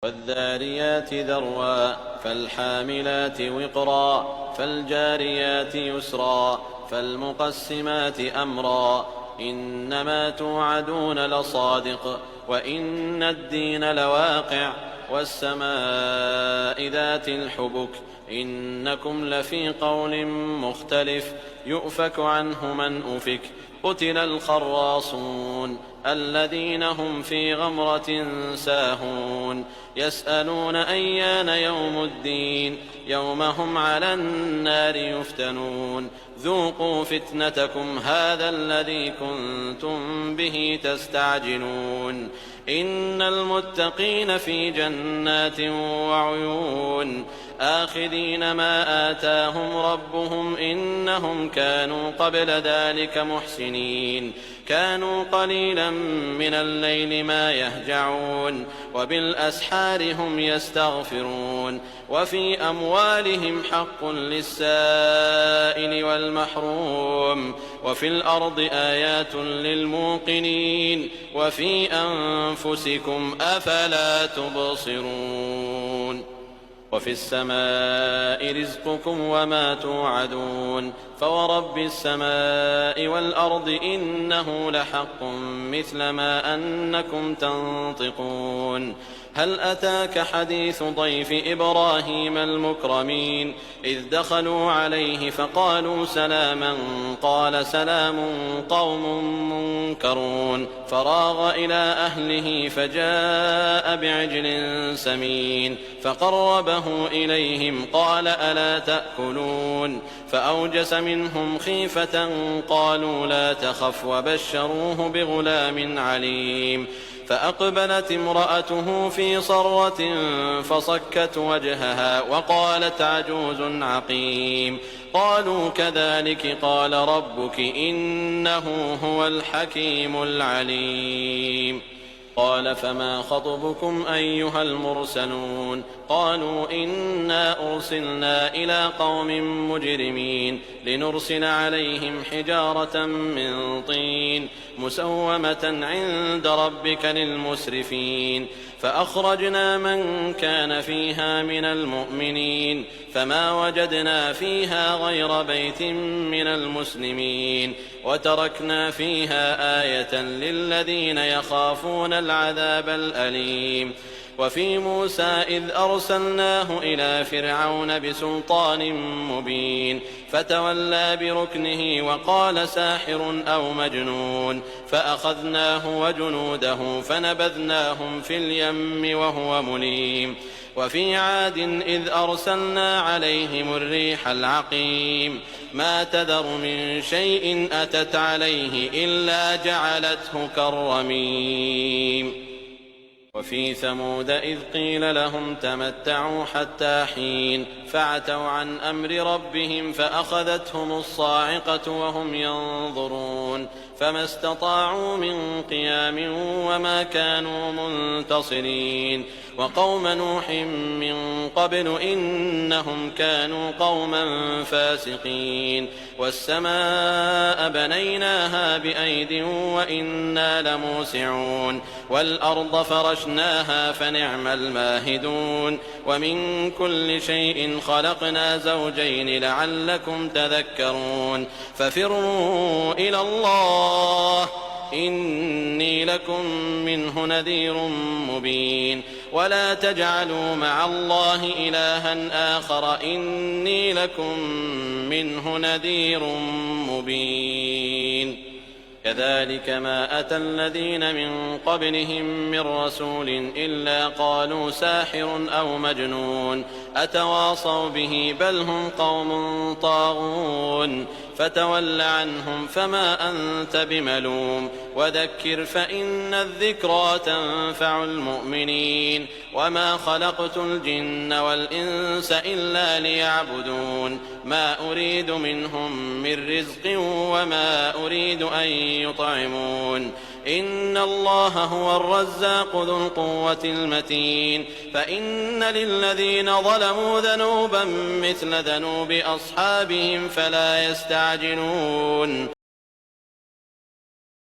والذاريات ذروا فالحاملات وقرا فالجاريات يسرا فالمقسمات أمرا إنما توعدون لصادق وإن الدين لواقع والسماء ذات الحبك إنكم لفي قول مختلف يؤفك عنه من أفك قتل الخراصون الذين هم في غمرة ساهون يسألون أيان يوم الدين يوم هم على النار يفتنون ذوقوا فتنتكم هذا الذي كنتم به تستعجلون إن المتقين في جنات وعيون آخذين ما آتاهم ربهم إنهم كانوا قبل ذلك محسنين كانوا قليلا من الليل ما يهجعون وبالأسحار هم يستغفرون وفي أموالهم حق للسائل والمحروم وفي الأرض آيات للموقنين وفي أنفسكم أفلا تبصرون وفي السماء رزقكم وما توعدون فورب السماء والأرض إنه لحق مثل ما أنكم تنطقون هل أتاك حديث ضيف إبراهيم المكرمين إذ دخلوا عليه فقالوا سلاما قال سلام قوم منكرون فراغ إلى أهله فجاء بعجل سمين فقربه إليهم قال ألا تأكلون فأوجس منهم خيفة قالوا لا تخف وبشروه بغلام عليم فأقبلت امرأته في صرة فصكت وجهها وقالت عجوز عقيم قالوا كذلك قال ربك إنه هو الحكيم العليم قال فما خطبكم أيها المرسلون قالوا إنا أرسلنا إلى قوم مجرمين لنرسل عليهم حجارة من طين مسومة عند ربك للمسرفين فأخرجنا من كان فيها من المؤمنين فما وجدنا فيها غير بيت من المسلمين وتركنا فيها آية للذين يخافون العذاب الأليم وفي موسى إذ أرسلناه إلى فرعون بسلطان مبين فتولى بركنه وقال ساحر أو مجنون فأخذناه وجنوده فنبذناهم في اليم وهو مليم وفي عاد إذ أرسلنا عليهم الريح العقيم ما تذر من شيء أتت عليه إلا جعلته كالرميم وفي ثمود إذ قيل لهم تمتعوا حتى حين فعتوا عن أمر ربهم فأخذتهم الصاعقة وهم ينظرون فما استطاعوا من قيام وما كانوا منتصرين وقوم نوح من قبل إنهم كانوا قوما فاسقين والسماء بنيناها بأيد وإنا لموسعون والأرض فرشناها فنعم الماهدون ومن كل شيء خلقنا زوجين لعلكم تذكرون ففروا إلى الله إني لكم منه نذير مبين ولا تجعلوا مع الله إلها آخر إني لكم منه نذير مبين كذلك ما أتى الذين من قبلهم من رسول إلا قالوا ساحر أو مجنون أتواصوا به بل هم قوم طاغون فتول عنهم فما أنت بملوم وذكر فإن الذكرى تنفع المؤمنين وما خلقت الجن والإنس إلا ليعبدون ما أريد منهم من رزق وما أريد أن يطعمون إن الله هو الرزاق ذو القوة المتين فإن للذين ظلموا ذنوبا مثل ذنوب أصحابهم فلا يستعجلون